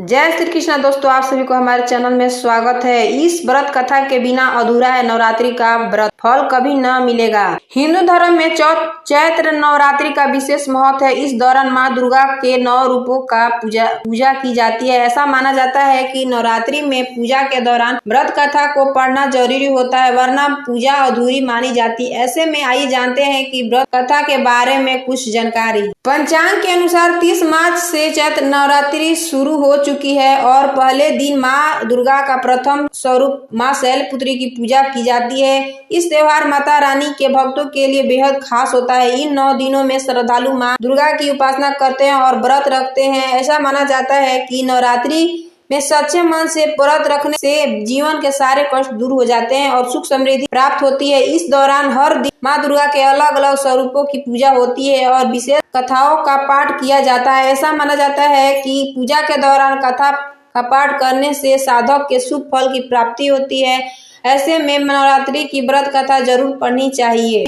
जय श्री कृष्णा दोस्तों, आप सभी को हमारे चैनल में स्वागत है। इस व्रत कथा के बिना अधूरा है नवरात्रि का व्रत, फल कभी न मिलेगा। हिंदू धर्म में चैत्र नवरात्रि का विशेष महत्व है। इस दौरान माँ दुर्गा के 9 रूपों का पूजा की जाती है। ऐसा माना जाता है कि नवरात्रि में पूजा के दौरान व्रत कथा को पढ़ना जरूरी होता है, वरना पूजा अधूरी मानी जाती है। ऐसे में आइए जानते हैं कि व्रत कथा के बारे में कुछ जानकारी। पंचांग के अनुसार 30 मार्च से चैत्र नवरात्रि शुरू हो चुकी है और पहले दिन माँ दुर्गा का प्रथम स्वरूप माँ शैलपुत्री की पूजा की जाती है। इस त्योहार माता रानी के भक्तों के लिए बेहद खास होता है। इन 9 दिनों में श्रद्धालु माँ दुर्गा की उपासना करते हैं और व्रत रखते हैं। ऐसा माना जाता है कि नवरात्रि में सच्चे मन से व्रत रखने से जीवन के सारे कष्ट दूर हो जाते हैं और सुख समृद्धि प्राप्त होती है। इस दौरान हर दिन माँ दुर्गा के अलग अलग स्वरूपों की पूजा होती है और विशेष कथाओं का पाठ किया जाता है। ऐसा माना जाता है कि पूजा के दौरान कथा का पाठ करने से साधक के शुभ फल की प्राप्ति होती है। ऐसे में नवरात्रि की व्रत कथा जरूर पढ़नी चाहिए।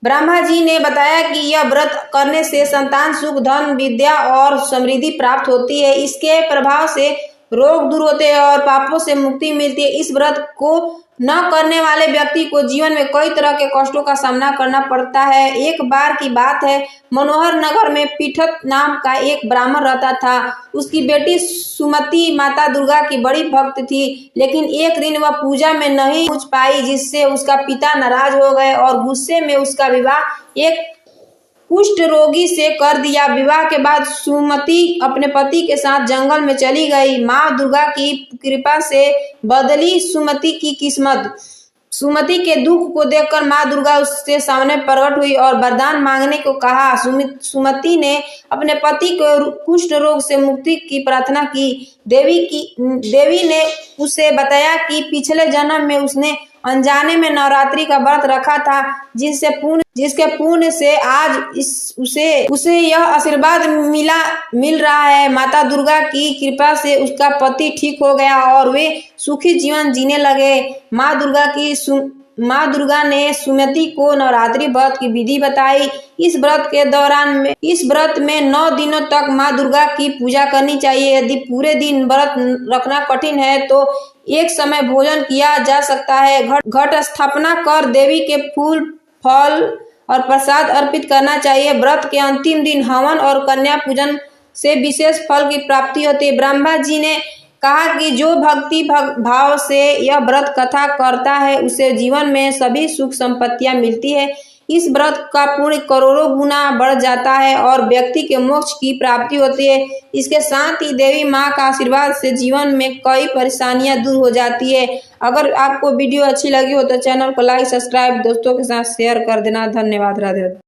ब्रह्मा जी ने बताया कि यह व्रत करने से संतान सुख, धन, विद्या और समृद्धि प्राप्त होती है। इसके प्रभाव से रोग दूर होते हैं और पापों से मुक्ति मिलती है। इस व्रत को न करने वाले व्यक्ति को जीवन में कई तरह के कष्टों का सामना करना पड़ता है। एक बार की बात है, मनोहर नगर में पीठत नाम का एक ब्राह्मण रहता था। उसकी बेटी सुमति माता दुर्गा की बड़ी भक्त थी, लेकिन एक दिन वह पूजा में नहीं पहुंच पाई, जिससे उसका पिता नाराज हो गए और गुस्से में उसका विवाह एक कुष्ठ रोगी से कर दिया। विवाह के बाद सुमति अपने पति के साथ जंगल में चली गई। माँ दुर्गा की कृपा से बदली सुमति की किस्मत। सुमति के दुख को देखकर माँ दुर्गा उसके सामने प्रकट हुई और वरदान मांगने को कहा। सुमति ने अपने पति को कुष्ठ रोग से मुक्ति की प्रार्थना की। देवी ने उसे बताया कि पिछले जन्म में उसने अनजाने में नवरात्रि का व्रत रखा था, जिसके पुण्य से आज उसे यह आशीर्वाद मिल रहा है। माता दुर्गा की कृपा से उसका पति ठीक हो गया और वे सुखी जीवन जीने लगे। माँ दुर्गा ने सुमति को नवरात्रि व्रत की विधि बताई। इस व्रत में 9 दिनों तक माँ दुर्गा की पूजा करनी चाहिए। यदि पूरे दिन व्रत रखना कठिन है तो एक समय भोजन किया जा सकता है। घट स्थापना कर देवी के फूल, फल और प्रसाद अर्पित करना चाहिए। व्रत के अंतिम दिन हवन और कन्या पूजन से विशेष फल की प्राप्ति होती है। ब्रह्मा जी ने कहा कि जो भक्ति भाव से यह व्रत कथा करता है उसे जीवन में सभी सुख संपत्तियां मिलती है। इस व्रत का पुण्य करोड़ों गुना बढ़ जाता है और व्यक्ति के मोक्ष की प्राप्ति होती है। इसके साथ ही देवी माँ का आशीर्वाद से जीवन में कई परेशानियां दूर हो जाती है। अगर आपको वीडियो अच्छी लगी हो तो चैनल को लाइक, सब्सक्राइब, दोस्तों के साथ शेयर कर देना। धन्यवाद। राधे राधे।